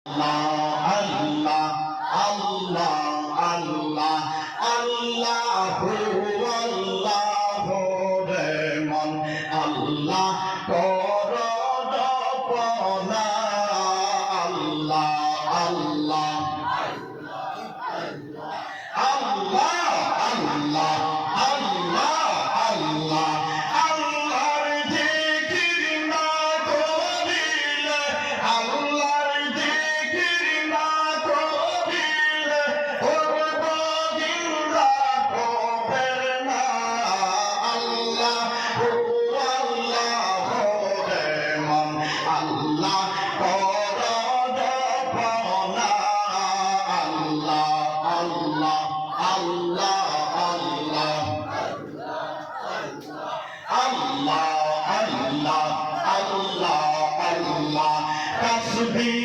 আল্লাহ আল্লাহ আল্লাহ আল্লাহ আল্লাহু আল্লাহু রে মন আল্লাহ কর জপনা আল্লাহ আল্লাহ আল্লাহ আল্লাহ আল্লাহ আল্লাহ আল্লাহর জিকির না করিলে আল্লাহর জিকির না করিলে করব জিন্দা কবের না আল্লাহ ও আল্লাহ রে মন আল্লাহ কর জপনা আল্লাহ আল্লাহ আল্লাহ আল্লাহ আল্লাহ আল্লাহ আল্লাহ আল্লাহ তাসবিহ